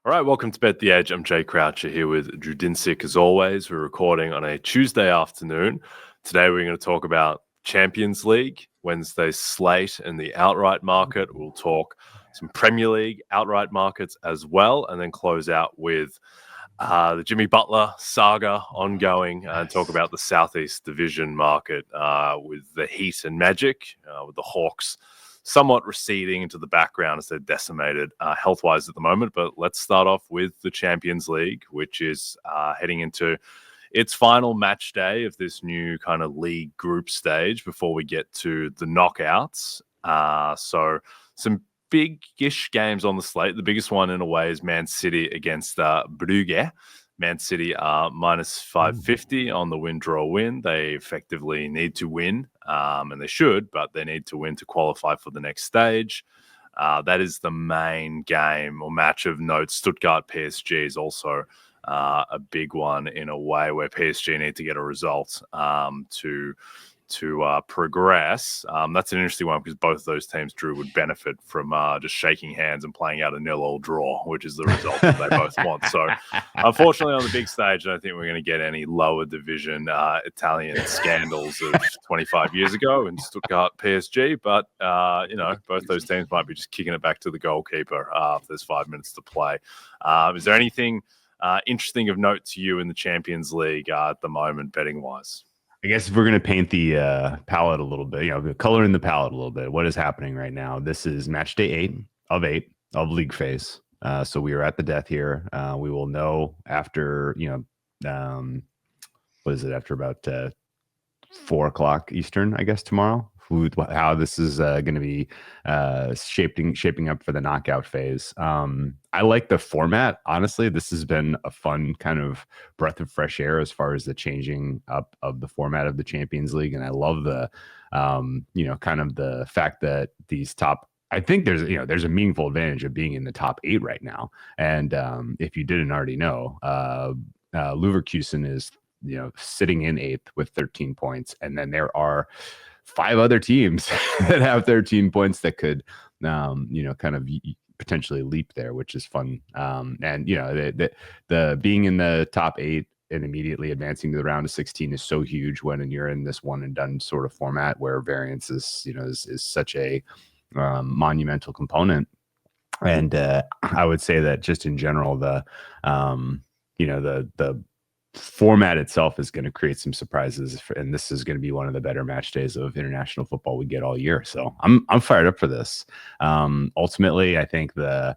All right, welcome to Bet the Edge. I'm Jay Croucher here with Drew Dinsick. As always, we're recording on a Tuesday afternoon. Today, we're going to talk about Champions League, Wednesday's slate, and the outright market. We'll talk some Premier League outright markets as well, and then close out with the Jimmy Butler saga ongoing and talk about the Southeast Division market with the Heat and Magic, with the Hawks somewhat receding into the background as they're decimated health-wise at the moment. But let's start off with the Champions League, which is heading into its final match day of this new kind of league group stage before we get to the knockouts. So some big-ish games on the slate. The biggest one in a way is Man City against Brugge. Man City are minus 550 on the win-draw-win. They effectively need to win, and they should, but they need to win to qualify for the next stage. That is the main game or match of note. Stuttgart-PSG is also a big one in a way where PSG need to get a result to progress. That's an interesting one because both of those teams, Drew, would benefit from just shaking hands and playing out a 0-0 draw, which is the result that they both want. So unfortunately on the big stage, I don't think we're going to get any lower division Italian scandals of 25 years ago in Stuttgart PSG, but both those teams might be just kicking it back to the goalkeeper if there's 5 minutes to play. Is there anything interesting of note to you in the Champions League at the moment, betting wise? I guess if we're going to paint the palette a little bit, color in the palette a little bit, what is happening right now? This is match day 8 of league phase. So we are at the death here. We will know after, after about 4 o'clock Eastern, I guess, tomorrow, how this is going to be shaping up for the knockout phase. I like the format. Honestly, this has been a fun kind of breath of fresh air as far as the changing up of the format of the Champions League. And I love the, kind of the fact that these I think there's a meaningful advantage of being in the top 8 right now. And if you didn't already know, Leverkusen is, sitting in 8th with 13 points. And then there are 5 other teams that have 13 points that could, kind of potentially leap there, which is fun. And the being in the top 8 and immediately advancing to the round of 16 is so huge when you're in this one and done sort of format where variance is such a monumental component. And I would say that just in general, the format itself is going to create some surprises, and this is going to be one of the better match days of international football we get all year. So I'm fired up for this. Ultimately, I think the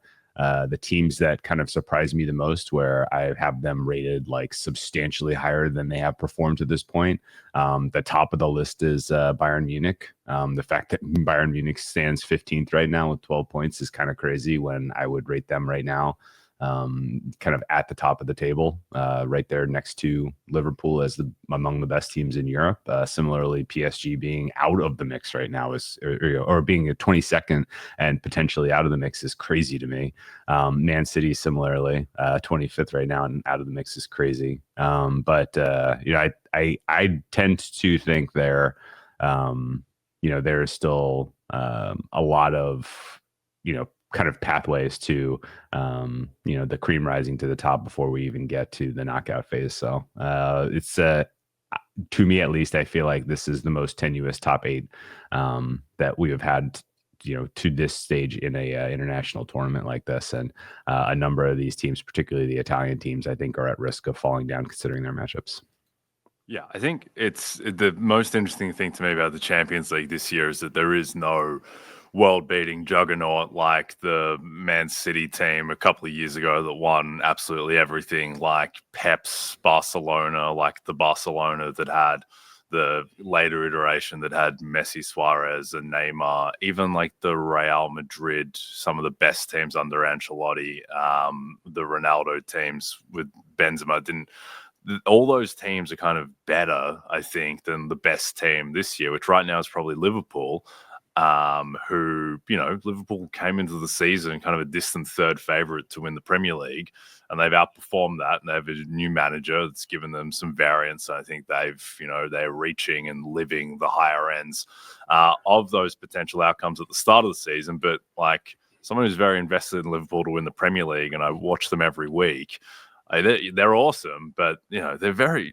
teams that kind of surprised me the most, where I have them rated like substantially higher than they have performed to this point. The top of the list is Bayern Munich. The fact that Bayern Munich stands 15th right now with 12 points is kind of crazy when I would rate them right now kind of at the top of the table, right there next to Liverpool as among the best teams in Europe. Similarly, PSG being out of the mix right now or being a 22nd and potentially out of the mix is crazy to me. Man City similarly, 25th right now and out of the mix is crazy. But I tend to think there is still a lot of kind of pathways to the cream rising to the top before we even get to the knockout phase. So it's to me at least, I feel like this is the most tenuous top 8 that we have had to this stage in a international tournament like this. And a number of these teams, particularly the Italian teams, I think are at risk of falling down considering their matchups. Yeah, I think it's the most interesting thing to me about the Champions League this year is that there is no world-beating juggernaut like the Man City team a couple of years ago that won absolutely everything, like Pep's Barcelona, like the Barcelona that had the later iteration that had Messi, Suarez, and Neymar, even like the Real Madrid, some of the best teams under Ancelotti, the Ronaldo teams with Benzema didn't. All those teams are kind of better, I think, than the best team this year, which right now is probably Liverpool. Who, Liverpool came into the season kind of a distant third favorite to win the Premier League, and they've outperformed that. And they have a new manager that's given them some variance. I think they're reaching and living the higher ends of those potential outcomes at the start of the season. But like someone who's very invested in Liverpool to win the Premier League, and I watch them every week. They're awesome, but they're very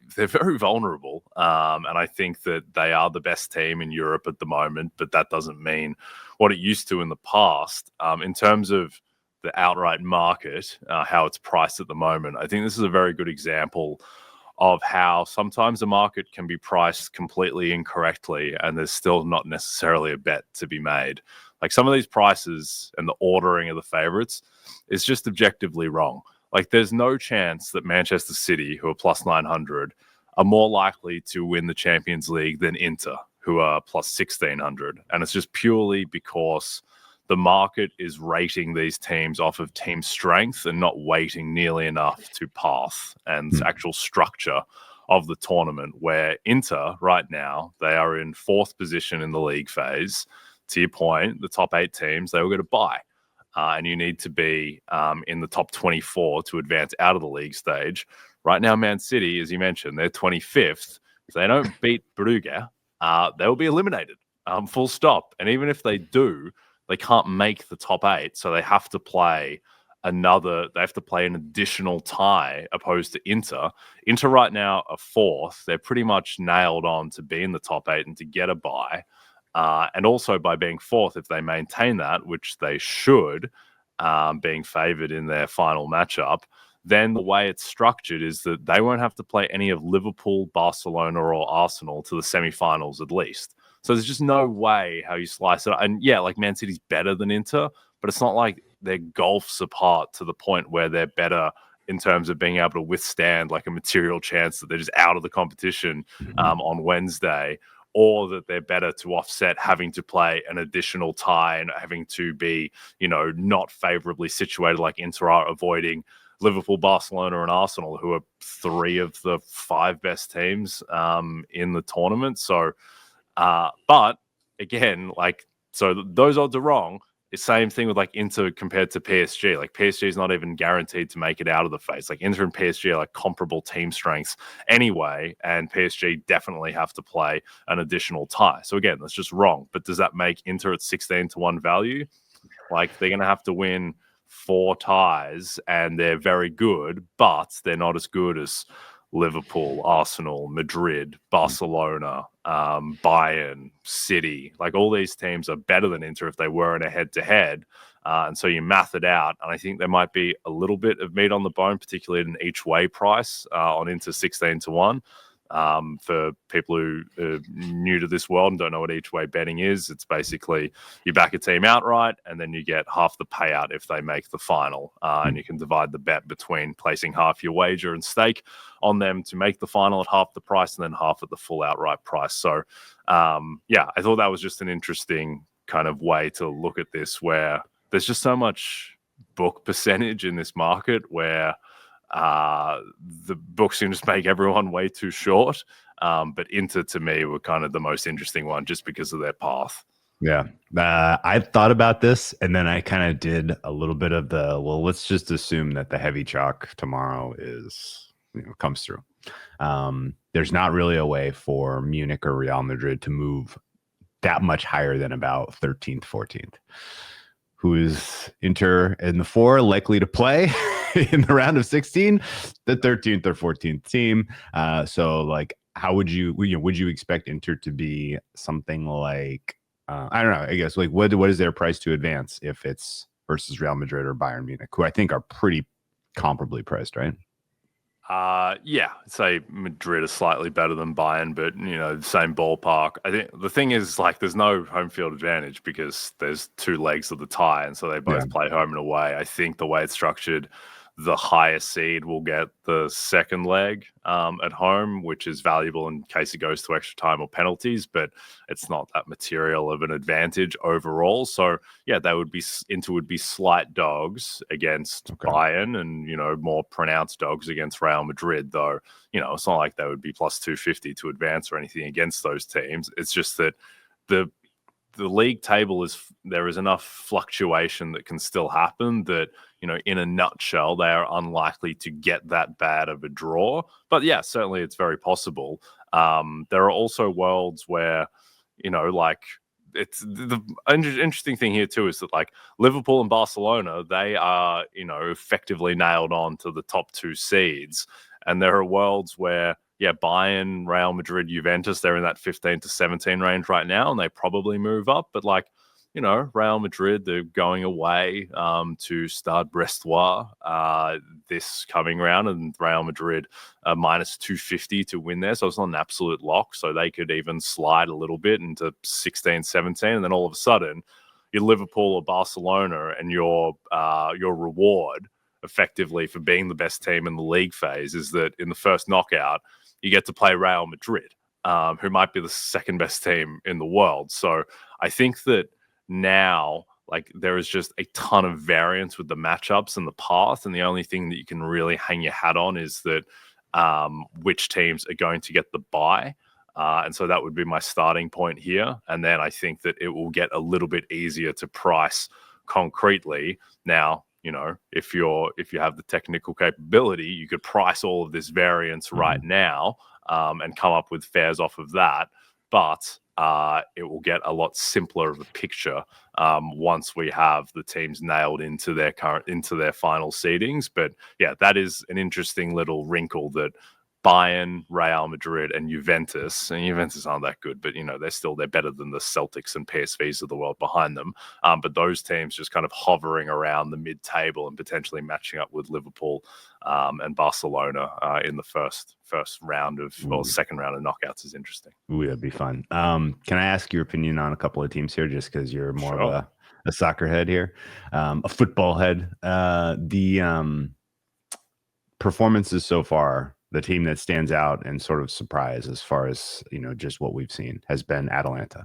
vulnerable, and I think that they are the best team in Europe at the moment. But that doesn't mean what it used to in the past. In terms of the outright market, how it's priced at the moment, I think this is a very good example of how sometimes a market can be priced completely incorrectly, and there's still not necessarily a bet to be made. Like some of these prices and the ordering of the favourites is just objectively wrong. Like there's no chance that Manchester City, who are plus 900, are more likely to win the Champions League than Inter, who are plus 1600. And it's just purely because the market is rating these teams off of team strength and not weighting nearly enough to path and actual structure of the tournament, where Inter right now, they are in 4th position in the league phase. To your point, the top 8 teams, they will get a bye. And you need to be in the top 24 to advance out of the league stage. Right now, Man City, as you mentioned, they're 25th. If they don't beat Brugge, they will be eliminated, full stop. And even if they do, they can't make the top 8. So they have to play an additional tie opposed to Inter. Inter right now are 4th. They're pretty much nailed on to be in the top 8 and to get a bye. And also by being 4th, if they maintain that, which they should, being favoured in their final matchup, then the way it's structured is that they won't have to play any of Liverpool, Barcelona, or Arsenal to the semi-finals at least. So there's just no way how you slice it up. And yeah, like Man City's better than Inter, but it's not like they're gulfs apart to the point where they're better in terms of being able to withstand like a material chance that they're just out of the competition on Wednesday, or that they're better to offset having to play an additional tie and having to be, not favorably situated like Inter are, avoiding Liverpool, Barcelona, and Arsenal, who are 3 of the 5 best teams in the tournament. So, but again, so those odds are wrong. It's same thing with like Inter compared to PSG. Like PSG is not even guaranteed to make it out of the phase. Like Inter and PSG are like comparable team strengths anyway, and PSG definitely have to play an additional tie. So again, that's just wrong. But does that make Inter at 16-1 value? Like they're going to have to win 4 ties, and they're very good, but they're not as good as Liverpool, Arsenal, Madrid, Barcelona, Bayern, City. Like all these teams are better than Inter if they were in a head-to-head. And so you math it out, and I think there might be a little bit of meat on the bone, particularly at an each-way price on Inter 16-1. For people who are new to this world and don't know what each way betting is, it's basically you back a team outright and then you get half the payout if they make the final, and you can divide the bet between placing half your wager and stake on them to make the final at half the price and then half at the full outright price. So I thought that was just an interesting kind of way to look at this, where there's just so much book percentage in this market where the books seem to make everyone way too short. But Inter, to me, were kind of the most interesting one just because of their path. Yeah. I thought about this, and then I kind of did a little bit of let's just assume that the heavy chalk tomorrow comes through. There's not really a way for Munich or Real Madrid to move that much higher than about 13th, 14th. Who is Inter in the 4 likely to play in the round of 16? The 13th or 14th team. So like, how would you expect Inter to be something like, I don't know, I guess, like what is their price to advance if it's versus Real Madrid or Bayern Munich, who I think are pretty comparably priced, right? I'd say Madrid is slightly better than Bayern, but the same ballpark. I think the thing is, like, there's no home field advantage because there's 2 legs of the tie, and so they both play home and away. I think the way it's structured, the highest seed will get the second leg at home, which is valuable in case it goes to extra time or penalties, but it's not that material of an advantage overall. So Inter would be slight dogs against Bayern, and more pronounced dogs against Real Madrid, though it's not like they would be plus 250 to advance or anything against those teams. It's just that the league table there is enough fluctuation that can still happen that, in a nutshell, they are unlikely to get that bad of a draw. But yeah, certainly it's very possible. There are also worlds where, like it's the interesting thing here too is that like Liverpool and Barcelona, they are, effectively nailed on to the top 2 seeds. And there are worlds where, Bayern, Real Madrid, Juventus, they're in that 15 to 17 range right now, and they probably move up. But like, Real Madrid, they're going away to Stade Brestois this coming round, and Real Madrid minus 250 to win there. So it's not an absolute lock. So they could even slide a little bit into 16, 17. And then all of a sudden, you're Liverpool or Barcelona, and your reward effectively for being the best team in the league phase is that in the first knockout, you get to play Real Madrid, who might be the second best team in the world. So I think that now, like, there is just a ton of variance with the matchups and the path, and the only thing that you can really hang your hat on is that which teams are going to get the bye. And so that would be my starting point here. And then I think that it will get a little bit easier to price concretely. Now, if you have the technical capability, you could price all of this variance right now and come up with fares off of that. But it will get a lot simpler of a picture once we have the teams nailed into their final seedings. But yeah, that is an interesting little wrinkle that Bayern, Real Madrid, and Juventus aren't that good, but they're better than the Celtics and PSVs of the world behind them. But those teams just kind of hovering around the mid-table and potentially matching up with Liverpool and Barcelona in the first round or second round of knockouts is interesting. Ooh, that'd be fun. Can I ask your opinion on a couple of teams here, just because you're more of a soccer head here, a football head? The performances so far. The team that stands out and sort of surprise as far as, just what we've seen has been Atalanta.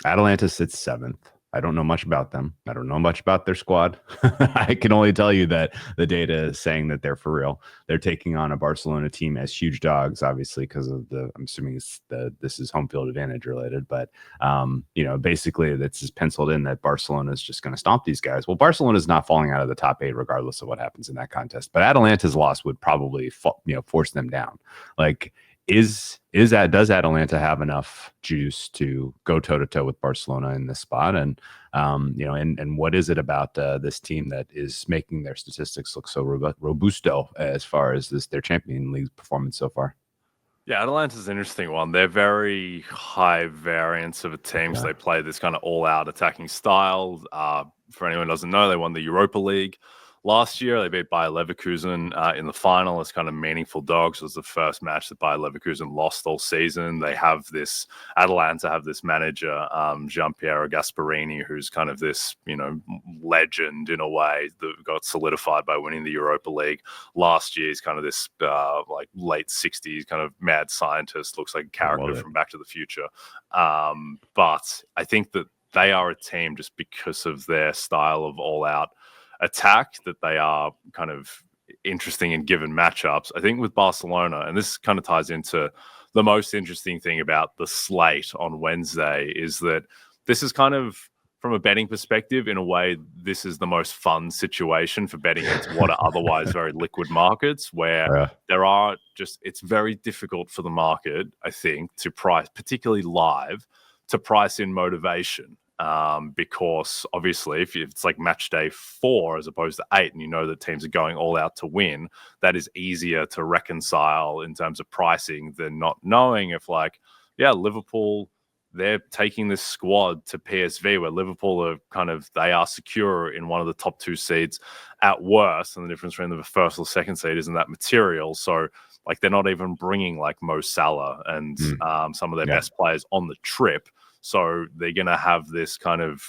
Atalanta sits 7th. I don't know much about them. I don't know much about their squad. I can only tell you that the data is saying that they're for real. They're taking on a Barcelona team as huge dogs, obviously, because of I'm assuming this is home field advantage related. But, basically that's just penciled in that Barcelona is just going to stomp these guys. Well, Barcelona is not falling out of the top 8 regardless of what happens in that contest. But Atalanta's loss would probably, force them down. Like, does Atalanta have enough juice to go toe to toe with Barcelona in this spot? And and what is it about this team that is making their statistics look so robusto as far as their Champions League performance so far? Yeah, Atalanta's an interesting one. They're very high variance of a team. So they play this kind of all-out attacking style. For anyone who doesn't know, they won the Europa League last year. They beat Bayer Leverkusen in the final as kind of meaningful dogs. It was the first match that Bayer Leverkusen lost all season. Atalanta have this manager, Gianpiero Gasperini, who's kind of this, legend in a way that got solidified by winning the Europa League last year. He's kind of this like late 60s kind of mad scientist, looks like a character from Back to the Future. But I think that they are a team just because of their style of all-out attack that they are kind of interesting in given matchups. I think with Barcelona, and this kind of ties into the most interesting thing about the slate on Wednesday, is that this is kind of, from a betting perspective, in a way, this is the most fun situation for betting into what are otherwise very liquid markets, where it's very difficult for the market, I think, to price, particularly live, to price in motivation. Because obviously if it's like match day 4 as opposed to 8, and that teams are going all out to win, that is easier to reconcile in terms of pricing than not knowing if Liverpool, they're taking this squad to PSV, where Liverpool are they are secure in one of the top 2 seeds at worst, and the difference between the first or second seed isn't that material. So they're not even bringing Mo Salah and some of their best players on the trip. So they're going to have this kind of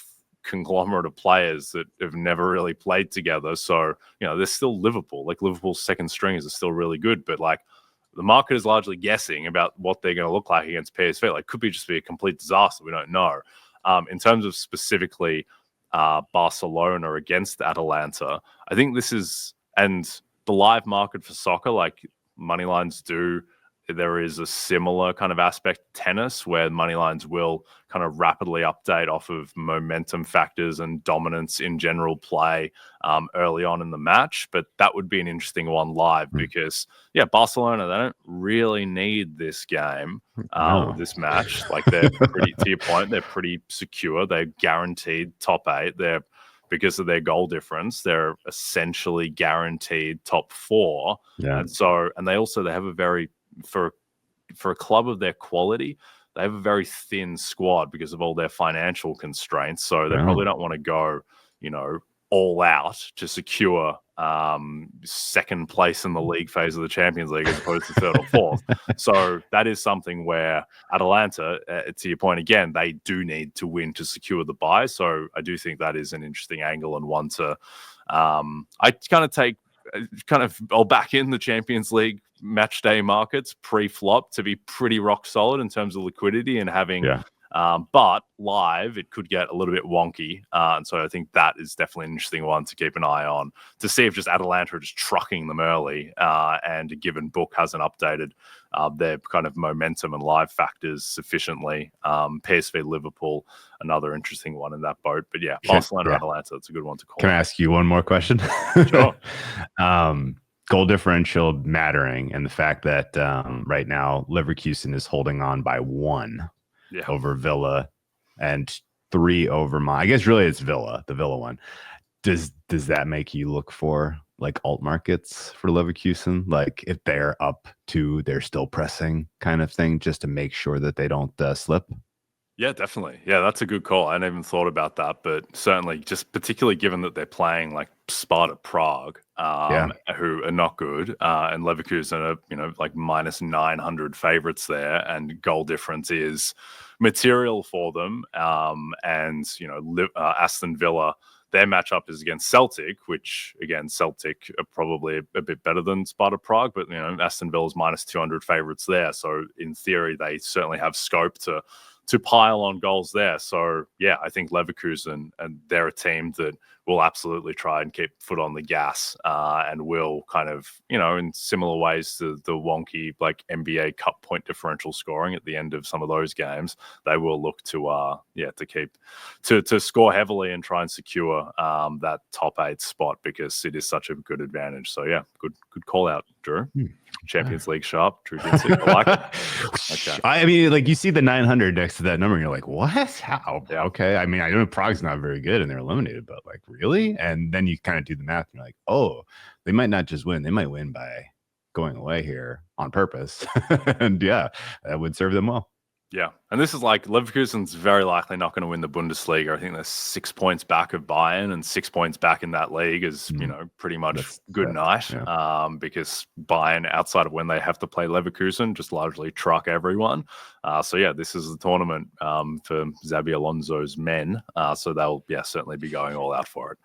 conglomerate of players that have never really played together. So, they're still Liverpool. Liverpool's second stringers are still really good, but the market is largely guessing about what they're going to look like against PSV. Could just be a complete disaster. We don't know. In terms of specifically Barcelona against Atalanta, I think this is, and the live market for soccer, money lines do there is a similar kind of aspect to tennis where money lines will kind of rapidly update off of momentum factors and dominance in general play early on in the match. But that would be an interesting one live because, yeah, Barcelona, they don't really need this game, this match. Like, they're pretty, to your point, they're pretty secure. They're guaranteed top 8. They're, because of their goal difference, they're essentially guaranteed top 4. Yeah. And so, and they have a very, for a club of their quality, they have a very thin squad because of all their financial constraints. So they probably don't want to go, all out to secure second place in the league phase of the Champions League as opposed to third or fourth. So that is something where Atalanta, to your point again, they do need to win to secure the bye. So I do think that is an interesting angle and one to I'll back in the Champions League match day markets pre-flop to be pretty rock solid in terms of liquidity and having but live it could get a little bit wonky, and so I think that is definitely an interesting one to keep an eye on to see if just Atalanta are just trucking them early, and a given book hasn't updated their kind of momentum and live factors sufficiently. PSV Liverpool, another interesting one in that boat, but Barcelona Atalanta, that's a good one to call. Can I ask you one more question? Sure. Goal differential mattering, and the fact that right now Leverkusen is holding on by 1 over Villa and 3 over I guess really it's Villa, the Villa one. Does that make you look for like alt markets for Leverkusen? Like if they're up 2, they're still pressing kind of thing, just to make sure that they don't slip? Yeah, definitely. Yeah, that's a good call. I hadn't even thought about that, but certainly just particularly given that they're playing like Sparta Prague, who are not good, and Leverkusen are, like minus 900 favorites there, and goal difference is material for them. And, Aston Villa, their matchup is against Celtic, which again, Celtic are probably a bit better than Sparta Prague, but, Aston Villa's minus 200 favorites there. So in theory, they certainly have scope to pile on goals there. So, yeah, I think Leverkusen, and they're a team that will absolutely try and keep foot on the gas, and will kind of, in similar ways to the wonky like NBA Cup point differential scoring at the end of some of those games, they will look to keep to score heavily and try and secure that top 8 spot because it is such a good advantage. So yeah, good call out, Drew. Champions League sharp, Drew Dinsick. I like it. Okay. I mean, like you see the 900 next to that number, and you're like, what? How? Yeah. Okay. I mean, I know Prague's not very good and they're eliminated, but like, really? And then you kind of do the math, and you're like, oh, they might not just win; they might win by going away here on purpose. And yeah, that would serve them well. Yeah, and this is like Leverkusen's very likely not going to win the Bundesliga. I think they're 6 points back of Bayern, and 6 points back in that league is, pretty much good night. Yeah. Because Bayern, outside of when they have to play Leverkusen, just largely truck everyone. So yeah, this is the tournament for Xabi Alonso's men. So they'll certainly be going all out for it.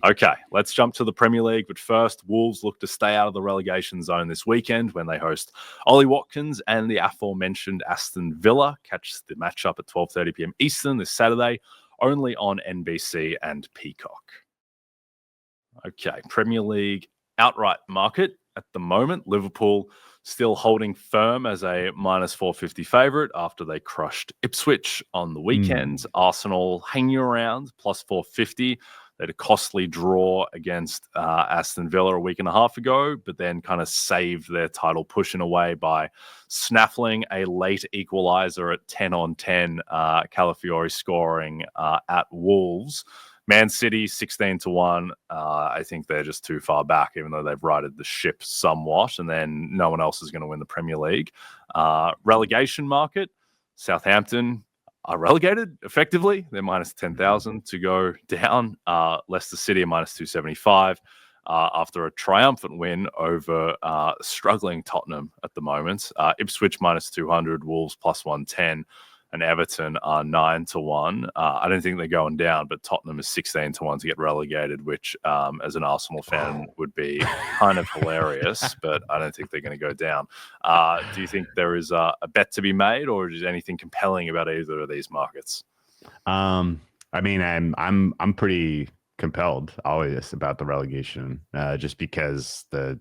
Okay, let's jump to the Premier League. But first, Wolves look to stay out of the relegation zone this weekend when they host Ollie Watkins and the aforementioned Aston Villa. Catch the matchup at 12:30 p.m. Eastern this Saturday, only on NBC and Peacock. Okay, Premier League outright market at the moment. Liverpool still holding firm as a minus 450 favourite after they crushed Ipswich on the weekend. Arsenal hanging around plus 450. They had a costly draw against Aston Villa a week and a half ago, but then kind of saved their title push in a way by snaffling a late equaliser at 10 on 10, Calafiori scoring at Wolves. Man City 16-1. I think they're just too far back, even though they've righted the ship somewhat, and then no one else is going to win the Premier League. Relegation market, Southampton are relegated effectively. They're minus 10,000 to go down. Leicester City are minus 275 after a triumphant win over struggling Tottenham at the moment. Ipswich minus 200, Wolves plus 110, and Everton are 9-1. I don't think they're going down, but Tottenham is 16-1 to get relegated, which as an Arsenal fan would be kind of hilarious, but I don't think they're going to go down. Do you think there is a bet to be made, or is anything compelling about either of these markets? I mean, I'm pretty compelled always about the relegation, just because the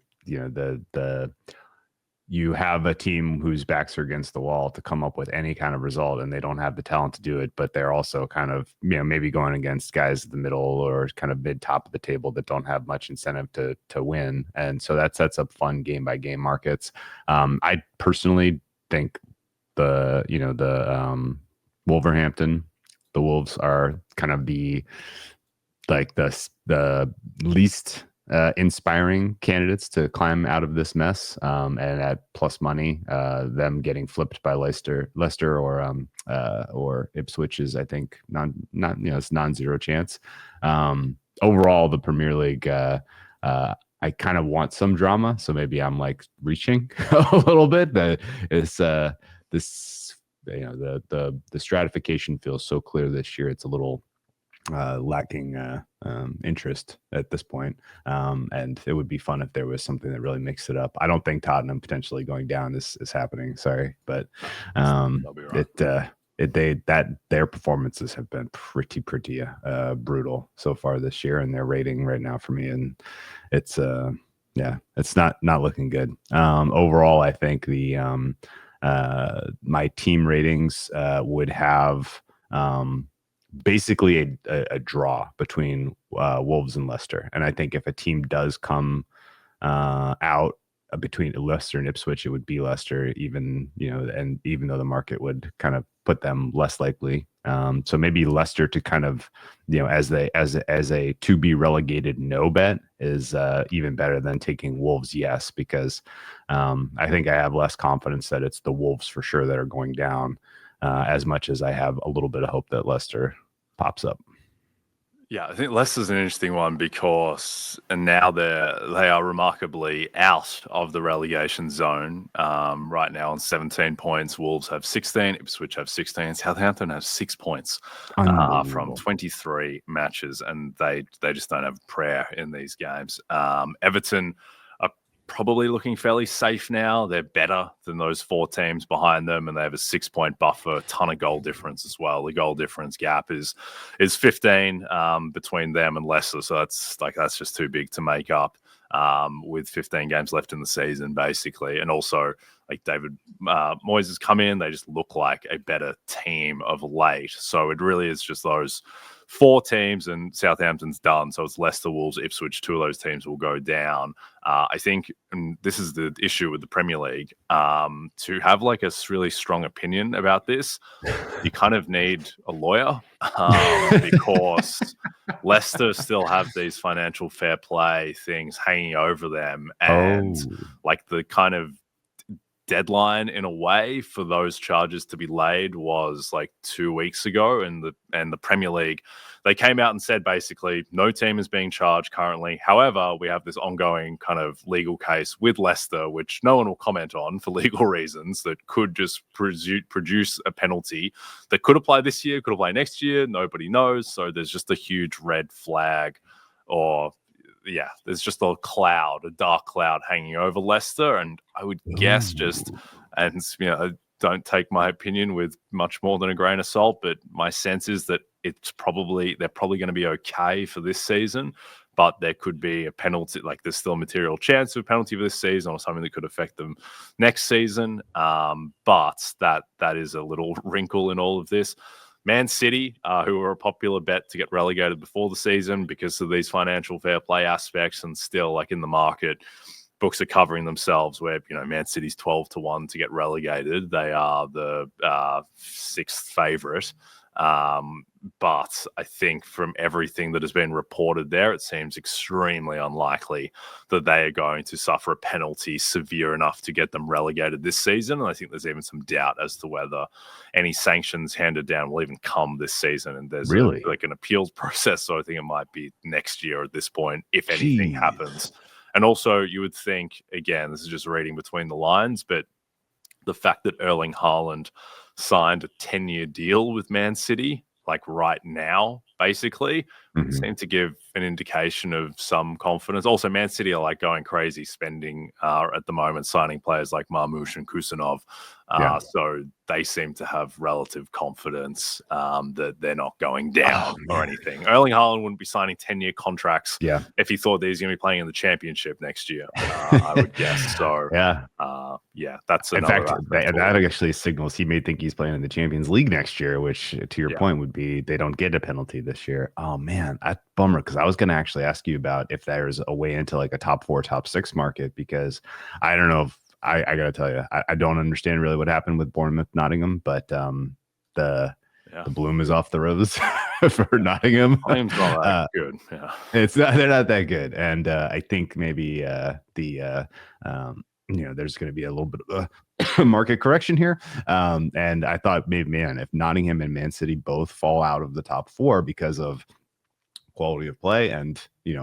you have a team whose backs are against the wall to come up with any kind of result, and they don't have the talent to do it, but they're also kind of, maybe going against guys at the middle or kind of mid top of the table that don't have much incentive to win. And so that sets up fun game by game markets. I personally think the Wolverhampton, the Wolves are kind of the least inspiring candidates to climb out of this mess, and at plus money, them getting flipped by Leicester or Ipswich is, I think, it's non-zero chance. Overall, the Premier League, I kind of want some drama, so maybe I'm like reaching a little bit. The stratification feels so clear this year. It's a little lacking interest at this point. And it would be fun if there was something that really mixed it up. I don't think Tottenham potentially going down is happening. Sorry, but their performances have been pretty brutal so far this year, and their rating right now for me, and it's not looking good. Overall, I think my team ratings would have basically a draw between Wolves and Leicester. And I think if a team does come out between Leicester and Ipswich, it would be Leicester, even though the market would kind of put them less likely. So maybe Leicester to kind of, as a to be relegated no bet is even better than taking Wolves yes, because I think I have less confidence that it's the Wolves for sure that are going down, as much as I have a little bit of hope that Leicester pops up. Yeah, I think Leicester's an interesting one because now they are remarkably out of the relegation zone right now on 17 points. Wolves have 16, Ipswich have 16, Southampton have 6 points from 23 matches, and they just don't have prayer in these games. Everton are probably looking fairly safe now. They're better than those 4 teams behind them, and they have a 6-point buffer, a ton of goal difference as well. The goal difference gap is 15 between them and Leicester, so that's just too big to make up with 15 games left in the season, basically. And also, like, David Moyes has come in, they just look like a better team of late. So it really is just those 4 teams, and Southampton's done. So it's Leicester, Wolves, Ipswich. 2 of those teams will go down. I think, and this is the issue with the Premier League, to have like a really strong opinion about this, you kind of need a lawyer, because Leicester still have these financial fair play things hanging over them, and like the kind of deadline in a way for those charges to be laid was like 2 weeks ago, and the Premier League, they came out and said basically no team is being charged currently. However, we have this ongoing kind of legal case with Leicester, which no one will comment on for legal reasons, that could just produce a penalty that could apply this year, could apply next year. Nobody knows. So there's just a huge red flag, or there's just a dark cloud hanging over Leicester. And I would guess don't take my opinion with much more than a grain of salt, but my sense is that they're probably going to be okay for this season, but there could be a penalty. Like, there's still a material chance of a penalty for this season, or something that could affect them next season. But that is a little wrinkle in all of this. Man City, who were a popular bet to get relegated before the season because of these financial fair play aspects, and still, like, in the market, books are covering themselves where, Man City's 12-1 to get relegated. They are the 6th favorite. But I think from everything that has been reported there, it seems extremely unlikely that they are going to suffer a penalty severe enough to get them relegated this season. And I think there's even some doubt as to whether any sanctions handed down will even come this season. And there's an appeals process. So I think it might be next year at this point, if anything happens. And also, you would think, again, this is just reading between the lines, but the fact that Erling Haaland signed a 10-year deal with Man City, like right now, basically. Seemed to give an indication of some confidence. Also, Man City are like going crazy spending at the moment, signing players like Marmoush and Kusanov. So they seem to have relative confidence that they're not going down or anything. Erling Haaland wouldn't be signing 10-year contracts if he thought that he's going to be playing in the Championship next year, I would guess. So, that's another. In fact, that actually signals he may think he's playing in the Champions League next year, which, to your point, would be they don't get a penalty this year. Oh, man, that's bummer, because I was going to actually ask you about if there's a way into like a top 4, top 6 market, because I don't know if I got to tell you, I don't understand really what happened with Bournemouth, Nottingham, but the bloom is off the rose for Nottingham. Nottingham's not that good. They're not that good, and I think maybe there's going to be a little bit of a market correction here. And I thought maybe, man, if Nottingham and Man City both fall out of the top 4 because of quality of play and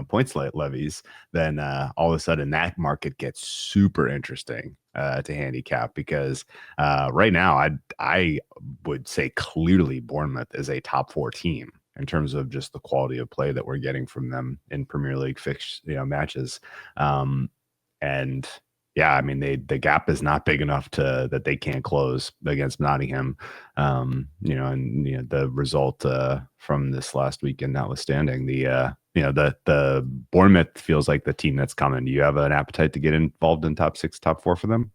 points levies, then all of a sudden that market gets super interesting to handicap, because right now I would say clearly Bournemouth is a top 4 team in terms of just the quality of play that we're getting from them in Premier League matches. And yeah, I mean, the gap is not big enough that they can't close against Nottingham. The result from this last weekend notwithstanding, the Bournemouth feels like the team that's coming. Do you have an appetite to get involved in top 6, top 4 for them?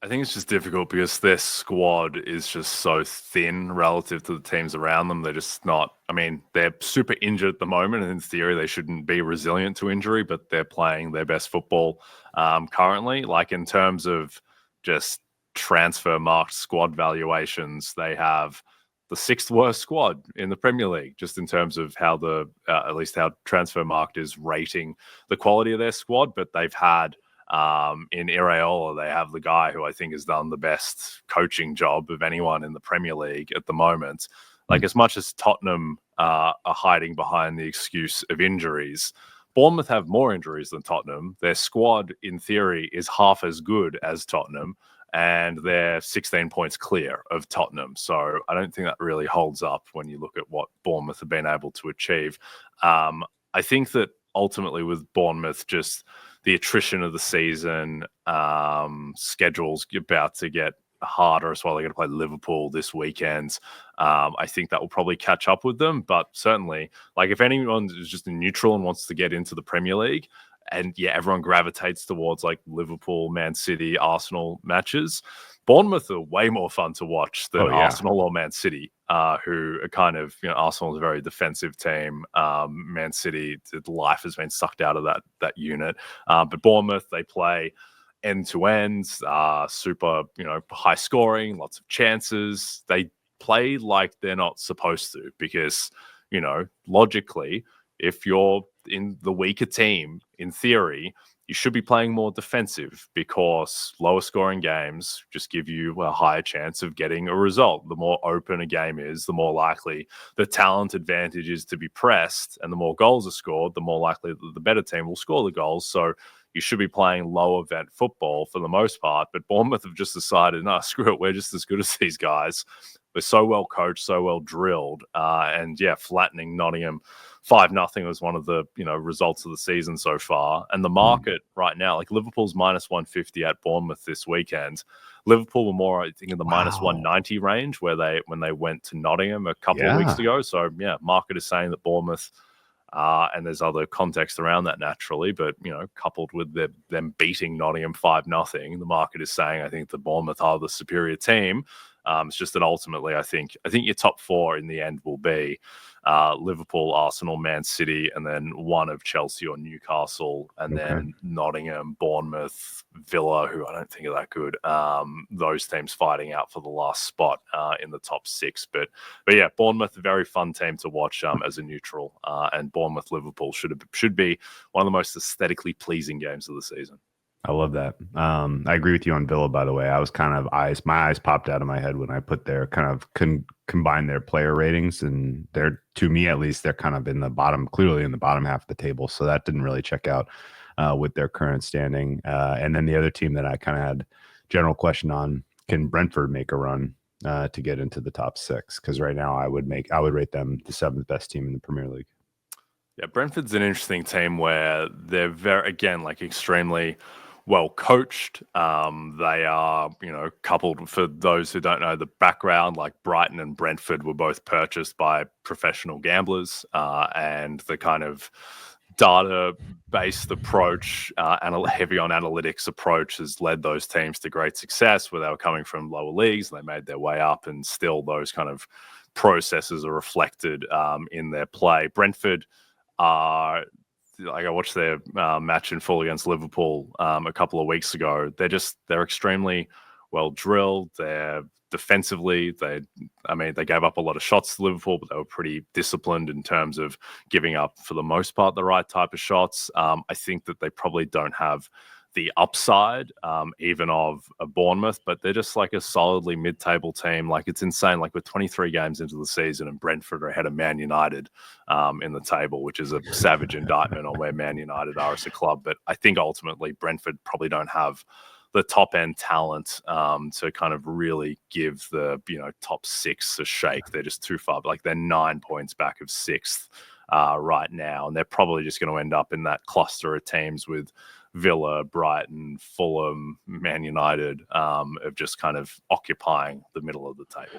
I think it's just difficult because their squad is just so thin relative to the teams around them. They're just not, I mean, they're super injured at the moment, and in theory they shouldn't be resilient to injury, but they're playing their best football currently. Like, in terms of just transfer marked squad valuations, they have the 6th worst squad in the Premier League, just in terms of how at least how transfer marked is rating the quality of their squad. But they've had in Iraola, they have the guy who I think has done the best coaching job of anyone in the Premier League at the moment. Like, as much as Tottenham are hiding behind the excuse of injuries, Bournemouth have more injuries than Tottenham. Their squad, in theory, is half as good as Tottenham, and they're 16 points clear of Tottenham. So I don't think that really holds up when you look at what Bournemouth have been able to achieve. I think that ultimately with Bournemouth, just the attrition of the season, schedule's about to get harder as well. They're going to play Liverpool this weekend. I think that will probably catch up with them. But certainly, like, if anyone is just a neutral and wants to get into the Premier League, and everyone gravitates towards like Liverpool, Man City, Arsenal matches, Bournemouth are way more fun to watch than Arsenal or Man City, who are kind of, Arsenal is a very defensive team. Man City, life has been sucked out of that unit. But Bournemouth, they play end to end, super, high scoring, lots of chances. They play like they're not supposed to, because, logically, if you're in the weaker team, in theory, you should be playing more defensive, because lower scoring games just give you a higher chance of getting a result. The more open a game is, the more likely the talent advantage is to be pressed, and the more goals are scored, the more likely that the better team will score the goals. So you should be playing low event football for the most part. But Bournemouth have just decided, no, screw it, we're just as good as these guys. We're so well coached, so well drilled, and flattening Nottingham 5-0 was one of the results of the season so far. And the market right now, like Liverpool's -150 at Bournemouth this weekend. Liverpool were more, I think, in the -190 range when they went to Nottingham a couple of weeks ago. So market is saying that Bournemouth, and there's other context around that naturally, but coupled with them beating Nottingham 5-0, the market is saying, I think, the Bournemouth are the superior team. It's just that ultimately, I think your top 4 in the end will be Liverpool, Arsenal, Man City, and then one of Chelsea or Newcastle, and then Nottingham, Bournemouth, Villa, who I don't think are that good. Those teams fighting out for the last spot in the top 6. But Bournemouth, a very fun team to watch as a neutral, and Bournemouth Liverpool should be one of the most aesthetically pleasing games of the season. I love that. I agree with you on Villa, by the way. I was kind of my eyes popped out of my head when I put their kind of combine their player ratings, and to me at least, they're kind of clearly in the bottom half of the table. So that didn't really check out with their current standing. And then the other team that I kind of had general question on, can Brentford make a run to get into the top 6, because right now I would rate them the 7th best team in the Premier League. Yeah, Brentford's an interesting team where they're extremely well coached. They are, coupled, for those who don't know the background, like Brighton and Brentford were both purchased by professional gamblers, and the kind of data-based approach, heavy on analytics approach, has led those teams to great success, where they were coming from lower leagues and they made their way up, and still those kind of processes are reflected in their play. Brentford are, I watched their match in full against Liverpool a couple of weeks ago. They're extremely well drilled. They're defensively, they gave up a lot of shots to Liverpool, but they were pretty disciplined in terms of giving up, for the most part, the right type of shots. I think that they probably don't have the upside even of a Bournemouth, but they're just like a solidly mid-table team. Like, it's insane. Like, we're 23 games into the season and Brentford are ahead of Man United in the table, which is a savage indictment on where Man United are as a club. But I think ultimately Brentford probably don't have the top end talent to kind of really give the top 6 a shake. They're just too far. Like, they're 9 points back of 6th right now, and they're probably just going to end up in that cluster of teams with Villa, Brighton, Fulham, Man United, of just kind of occupying the middle of the table.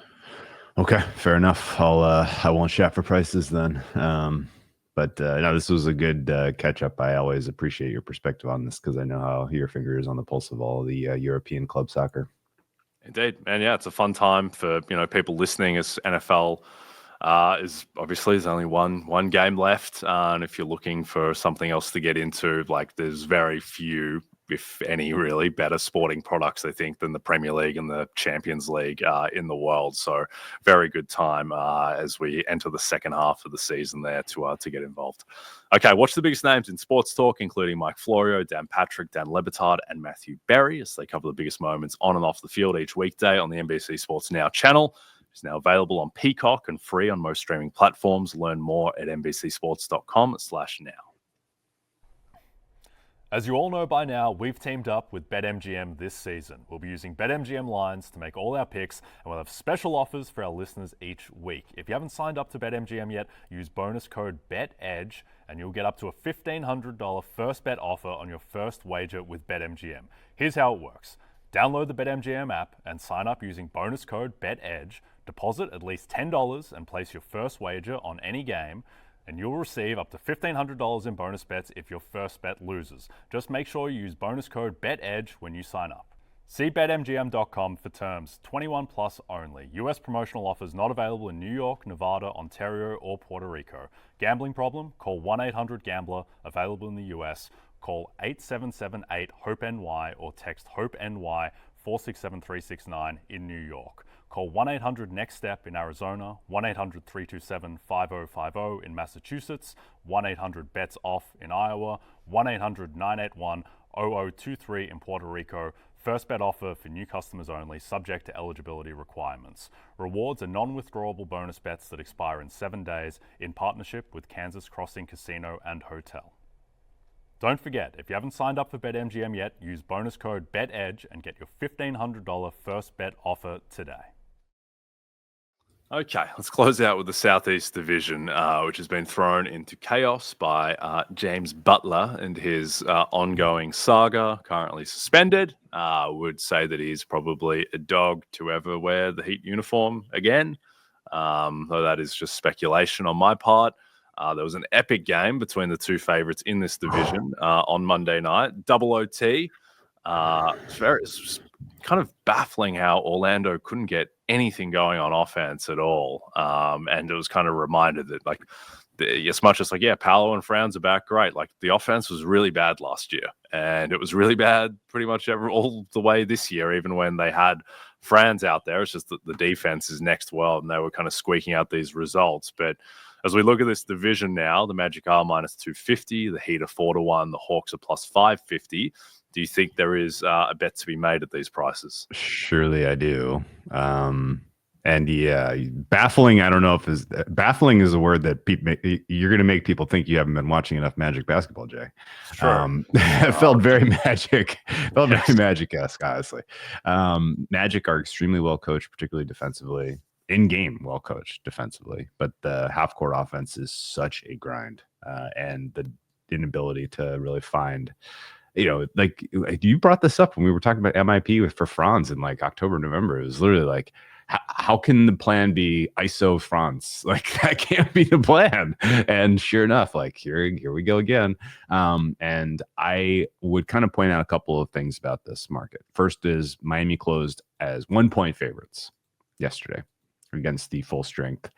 Okay, fair enough. I won't shout for prices then. But no, this was a good catch up. I always appreciate your perspective on this, because I know how your finger is on the pulse of all the European club soccer. Indeed, and yeah, it's a fun time for people listening, as NFL is obviously, there's only one game left, and if you're looking for something else to get into, like, there's very few, if any, really better sporting products, I think, than the Premier League and the Champions League in the world. So very good time as we enter the second half of the season there to get involved. Okay, watch the biggest names in sports talk, including Mike Florio, Dan Patrick, Dan Lebitard, and Matthew Berry, as they cover the biggest moments on and off the field each weekday on the NBC Sports Now channel. It's now available on Peacock and free on most streaming platforms. Learn more at nbcsports.com/now. As you all know by now, we've teamed up with BetMGM this season. We'll be using BetMGM lines to make all our picks, and we'll have special offers for our listeners each week. If you haven't signed up to BetMGM yet, use bonus code BETEDGE, and you'll get up to a $1,500 first bet offer on your first wager with BetMGM. Here's how it works. Download the BetMGM app and sign up using bonus code BETEDGE. Deposit at least $10 and place your first wager on any game, and you'll receive up to $1,500 in bonus bets if your first bet loses. Just make sure you use bonus code BETEDGE when you sign up. See BetMGM.com for terms. 21 plus only. U.S. promotional offers not available in New York, Nevada, Ontario, or Puerto Rico. Gambling problem? Call 1-800-GAMBLER. Available in the U.S. Call 877-8-HOPE-NY or text HOPE-NY 467-369 in New York. Call 1-800-NEXT-STEP in Arizona, 1-800-327-5050 in Massachusetts, 1-800-BETS-OFF in Iowa, 1-800-981-0023 in Puerto Rico. First bet offer for new customers only, subject to eligibility requirements. Rewards are non-withdrawable bonus bets that expire in 7 days in partnership with Kansas Crossing Casino and Hotel. Don't forget, if you haven't signed up for BetMGM yet, use bonus code BETEDGE and get your $1,500 first bet offer today. Okay, let's close out with the Southeast Division, which has been thrown into chaos by James Butler and his ongoing saga, currently suspended. Would say that he's probably a dog to ever wear the Heat uniform again, though that is just speculation on my part. There was an epic game between the two favorites in this division on Monday night, double OT. It's kind of baffling how Orlando couldn't get anything going on offense at all. And it was kind of reminded that, like, as much as, like, yeah, Paolo and Franz are back, great. Like, the offense was really bad last year, and it was really bad pretty much all the way this year, even when they had Franz out there. It's just that the defense is next world, and they were kind of squeaking out these results. But as we look at this division now, the Magic are minus 250, the Heat are 4-1, the Hawks are plus 550. Do you think there is a bet to be made at these prices? Surely I do. And yeah, baffling. I don't know if baffling is a word that you're going to make people think you haven't been watching enough Magic basketball, Jay. Sure. It felt very Magic, felt Yes. very Magic-esque, honestly. Magic are extremely well coached, particularly defensively. In game, well coached defensively, but the half court offense is such a grind, and the inability to really find. Like you brought this up when we were talking about MIP for Franz in like October, November. It was literally like, how can the plan be ISO Franz? Like that can't be the plan. And sure enough, like here we go again. And I would kind of point out a couple of things about this market. First is Miami closed as 1-point favorites yesterday against the full strength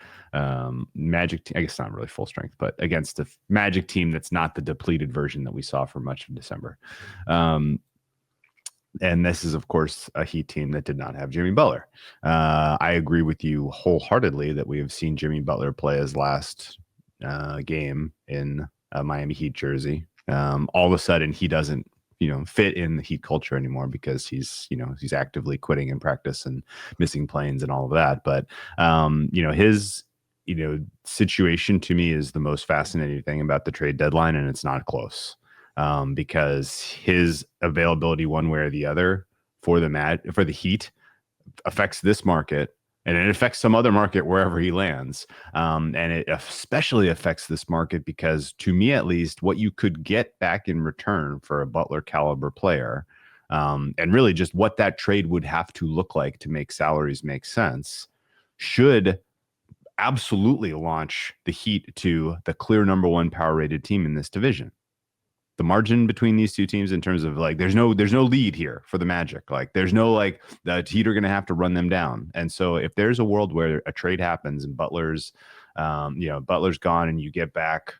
Magic. I guess not really full strength, but against the Magic team that's not the depleted version that we saw for much of December. And this is, of course, a Heat team that did not have Jimmy Butler. I agree with you wholeheartedly that we have seen Jimmy Butler play his last game in a Miami Heat jersey. All of a sudden, he doesn't fit in the Heat culture anymore because he's actively quitting in practice and missing planes and all of that. But his situation to me is the most fascinating thing about the trade deadline, and it's not close, because his availability one way or the other for the Heat affects this market. And it affects some other market wherever he lands. And it especially affects this market because, to me at least, what you could get back in return for a Butler caliber player, and really just what that trade would have to look like to make salaries make sense, should absolutely launch the Heat to the clear number one power rated team in this division. The margin between these two teams in terms of like, there's no lead here for the Magic. Like there's no, like the Heat are going to have to run them down. And so if there's a world where a trade happens and Butler's gone and you get back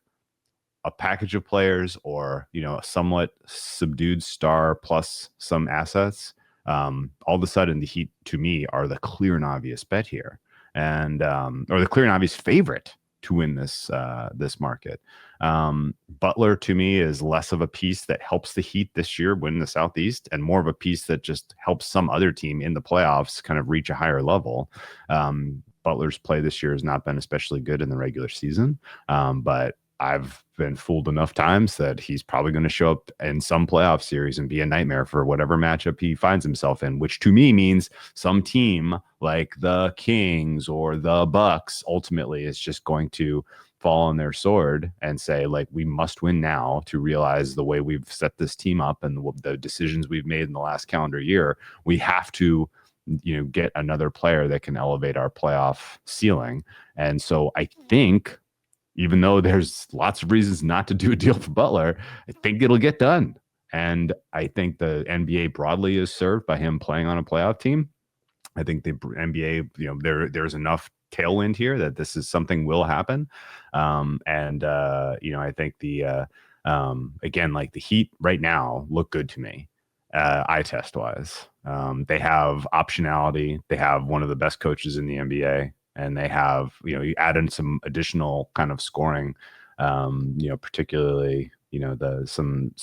a package of players or, a somewhat subdued star plus some assets, all of a sudden the Heat to me are the clear and obvious bet here, and, or the clear and obvious favorite to win this market. Butler to me is less of a piece that helps the Heat this year win the Southeast and more of a piece that just helps some other team in the playoffs kind of reach a higher level. Butler's play this year has not been especially good in the regular season, but I've been fooled enough times that he's probably going to show up in some playoff series and be a nightmare for whatever matchup he finds himself in, which to me means some team like the Kings or the Bucks ultimately is just going to fall on their sword and say, like, we must win now to realize the way we've set this team up and the decisions we've made in the last calendar year. We have to get another player that can elevate our playoff ceiling. And so I think, even though there's lots of reasons not to do a deal for Butler, I think it'll get done. And I think the NBA broadly is served by him playing on a playoff team. I think the NBA, there's enough tailwind here that this is something will happen. I think again, like the Heat right now look good to me, eye test wise. They have optionality. They have one of the best coaches in the NBA. And they have, you add in some additional kind of scoring, particularly, some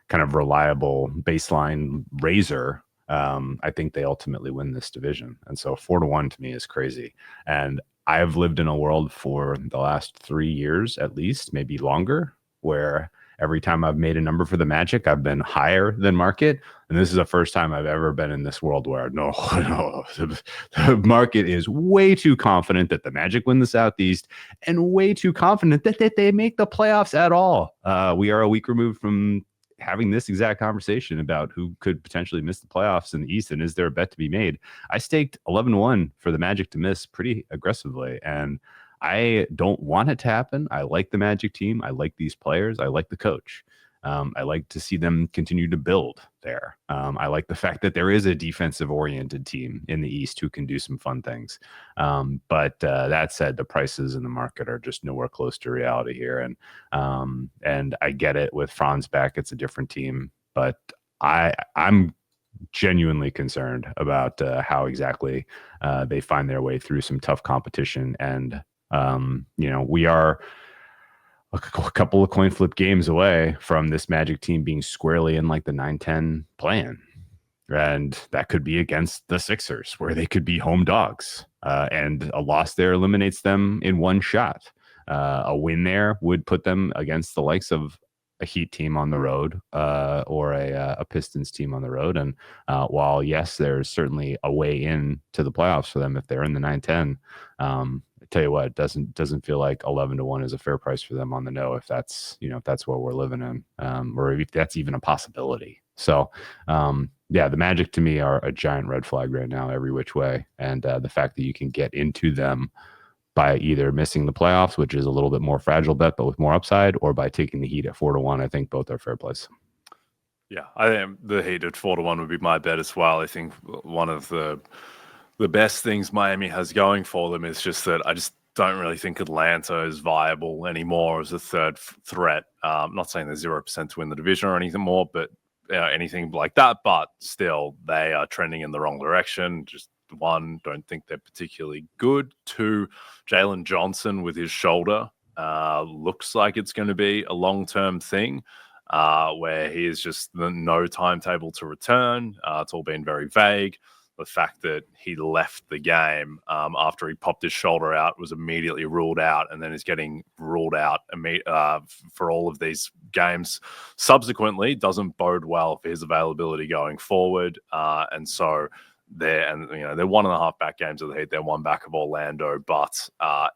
kind of reliable baseline raiser. I think they ultimately win this division. And so 4-1 to me is crazy. And I've lived in a world for the last 3 years, at least, maybe longer, where every time I've made a number for the Magic, I've been higher than market. And this is the first time I've ever been in this world where the market is way too confident that the Magic win the Southeast and way too confident that they make the playoffs at all. We are a week removed from having this exact conversation about who could potentially miss the playoffs in the East and is there a bet to be made. I staked 11-1 for the Magic to miss pretty aggressively, and I don't want it to happen. I like the Magic team. I like these players. I like the coach. I like to see them continue to build there. I like the fact that there is a defensive-oriented team in the East who can do some fun things. But that said, the prices in the market are just nowhere close to reality here. And I get it. With Franz back, it's a different team. But I'm genuinely concerned about how exactly they find their way through some tough competition. And we are a couple of coin flip games away from this Magic team being squarely in like the 9-10 plan. And that could be against the Sixers, where they could be home dogs. And a loss there eliminates them in one shot. A win there would put them against the likes of a Heat team on the road or a Pistons team on the road. And while, yes, there's certainly a way in to the playoffs for them if they're in the 9-10, I tell you what, it doesn't feel like 11-1 is a fair price for them on the no if that's what we're living in, or if that's even a possibility. So, yeah, the Magic to me are a giant red flag right now, every which way. And the fact that you can get into them by either missing the playoffs, which is a little bit more fragile bet, but with more upside, or by taking the Heat at 4-1, I think both are fair plays. Yeah, I think the Heat at 4-1 would be my bet as well. I think one of the best things Miami has going for them is just that I just don't really think Atlanta is viable anymore as a third threat. I'm not saying they're 0% to win the division or anything more, but anything like that. But still, they are trending in the wrong direction. Just one, don't think they're particularly good. Two, Jalen Johnson with his shoulder looks like it's going to be a long-term thing where he is just no timetable to return. It's all been very vague. The fact that he left the game after he popped his shoulder out was immediately ruled out, and then is getting ruled out for all of these games subsequently doesn't bode well for his availability going forward. And so they're 1.5 back games of the Heat. They're 1 back of Orlando, but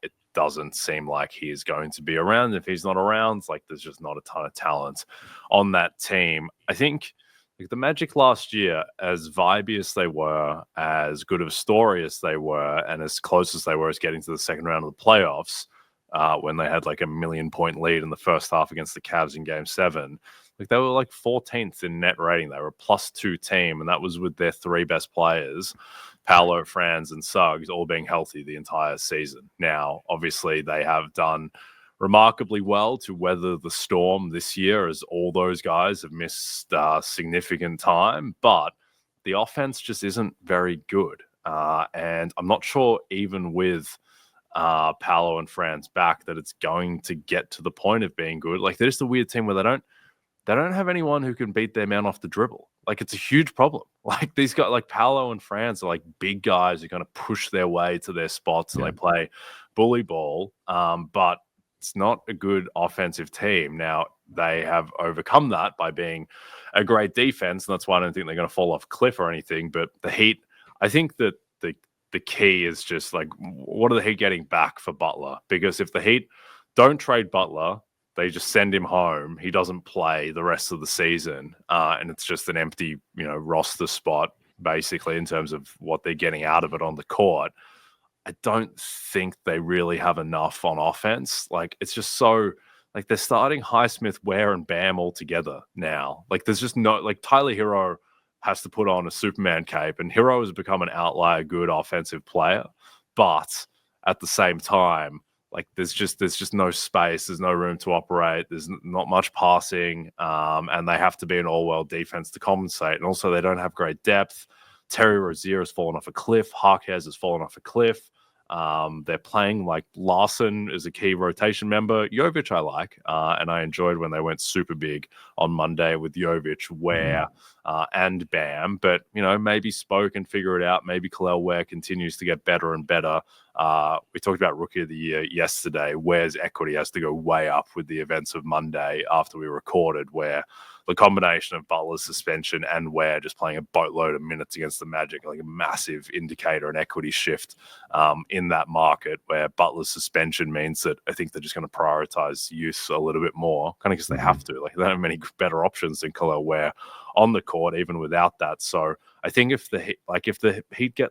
it doesn't seem like he is going to be around. If he's not around, there's just not a ton of talent on that team. I think the Magic last year, as vibey as they were, as good of a story as they were, and as close as they were as getting to the second round of the playoffs, when they had a 1,000,000-point lead in the first half against the Cavs in Game 7, they were 14th in net rating. They were a +2 team, and that was with their 3 best players, Paolo, Franz, and Suggs, all being healthy the entire season. Now, obviously, they have done remarkably well to weather the storm this year, as all those guys have missed significant time, but the offense just isn't very good. And I'm not sure, even with Paolo and Franz back, that it's going to get to the point of being good. They're just a weird team where they don't have anyone who can beat their man off the dribble. It's a huge problem. These guys, Paolo and Franz, are big guys who kind of push their way to their spots and they play bully ball. But it's not a good offensive team. Now, they have overcome that by being a great defense, and that's why I don't think they're going to fall off a cliff or anything. But the Heat, I think that the key is just what are the Heat getting back for Butler? Because if the Heat don't trade Butler, they just send him home. He doesn't play the rest of the season, and it's just an empty, roster spot, basically, in terms of what they're getting out of it on the court. I don't think they really have enough on offense. It's just so they're starting Highsmith, Ware, and Bam all together now. There's just no Tyler Hero has to put on a Superman cape, and Hero has become an outlier good offensive player, but at the same time, there's just no space. There's no room to operate. There's not much passing, and they have to be an all-world defense to compensate. And also, they don't have great depth. Terry Rozier has fallen off a cliff. Harquez has fallen off a cliff. They're playing Larson is a key rotation member. Jovic I like, and I enjoyed when they went super big on Monday with Jovic, Ware, and Bam. But, maybe Spo can figure it out. Maybe Khalil Ware continues to get better and better. We talked about Rookie of the Year yesterday. Ware's equity has to go way up with the events of Monday after we recorded, where the combination of Butler's suspension and Ware just playing a boatload of minutes against the Magic, a massive indicator and equity shift in that market, where Butler's suspension means that I think they're just going to prioritize use a little bit more, kind of because they have to. They don't have many better options than Khalil Ware on the court, even without that. So I think if the Heat get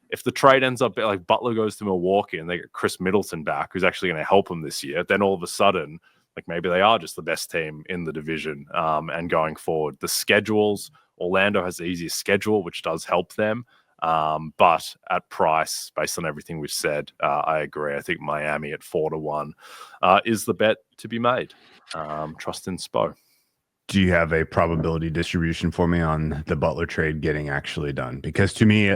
if the trade ends up Butler goes to Milwaukee and they get Chris Middleton back, who's actually going to help them this year, then all of a sudden, maybe they are just the best team in the division. And going forward, the schedules, Orlando has the easiest schedule, which does help them. But at price, based on everything we've said, I agree. I think Miami at 4-1 is the bet to be made. Trust in Spo. Do you have a probability distribution for me on the Butler trade getting actually done? Because to me,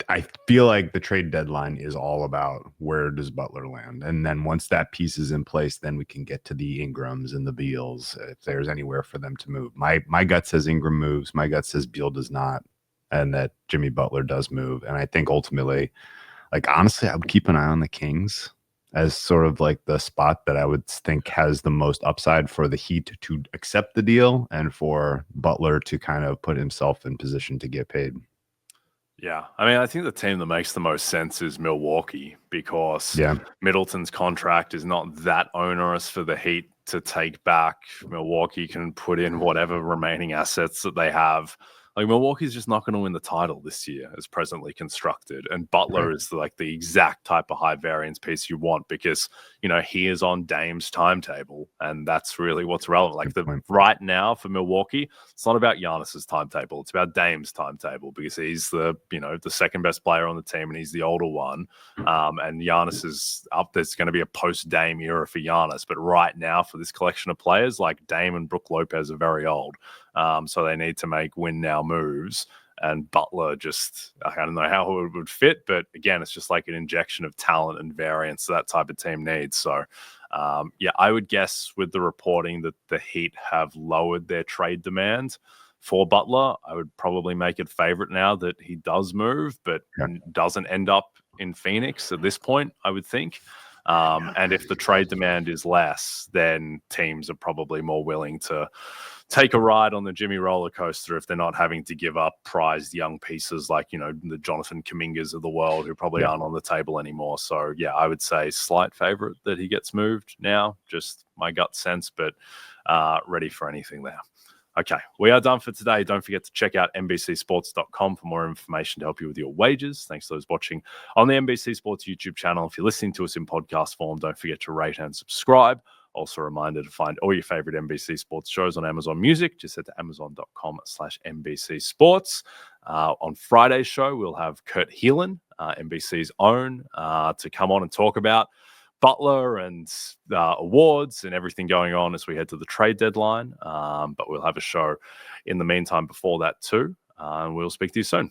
I feel like the trade deadline is all about where does Butler land, and then once that piece is in place, then we can get to the Ingrams and the Beals if there's anywhere for them to move. My gut says Ingram moves. My gut says Beal does not, and that Jimmy Butler does move. And I think ultimately, like honestly, I would keep an eye on the Kings as sort of like the spot that I would think has the most upside for the Heat to accept the deal and for Butler to kind of put himself in position to get paid. Yeah, I mean, I think the team that makes the most sense is Milwaukee because Yeah. Middleton's contract is not that onerous for the Heat to take back. Milwaukee can put in whatever remaining assets that they have. Like Milwaukee's just not going to win the title this year as presently constructed. And Butler is like the exact type of high variance piece you want because, you know, he is on Dame's timetable. And that's really what's relevant. Like right now for Milwaukee, it's not about Giannis's timetable. It's about Dame's timetable because he's the, you know, the second best player on the team and he's the older one. And Giannis is up. There's going to be a post-Dame era for Giannis. But right now for this collection of players, like Dame and Brook Lopez are very old. So they need to make win now moves. And Butler just, I don't know how it would fit, but again, it's just like an injection of talent and variance that type of team needs. So, yeah, I would guess with the reporting that the Heat have lowered their trade demand for Butler, I would probably make it favorite now that he does move, but doesn't end up in Phoenix at this point, I would think. And if the trade demand is less, then teams are probably more willing to take a ride on the Jimmy roller coaster if they're not having to give up prized young pieces like, you know, the Jonathan Kumingas of the world who probably aren't on the table anymore. So, yeah, I would say slight favorite that he gets moved now, just my gut sense, but ready for anything there. Okay, we are done for today. Don't forget to check out NBCSports.com for more information to help you with your wagers. Thanks to those watching on the NBC Sports YouTube channel. If you're listening to us in podcast form, don't forget to rate and subscribe. Also a reminder to find all your favorite NBC Sports shows on Amazon Music. Just head to amazon.com/NBC Sports. On Friday's show, we'll have Kurt Heelan, NBC's own, to come on and talk about Butler and awards and everything going on as we head to the trade deadline. But we'll have a show in the meantime before that too. And we'll speak to you soon.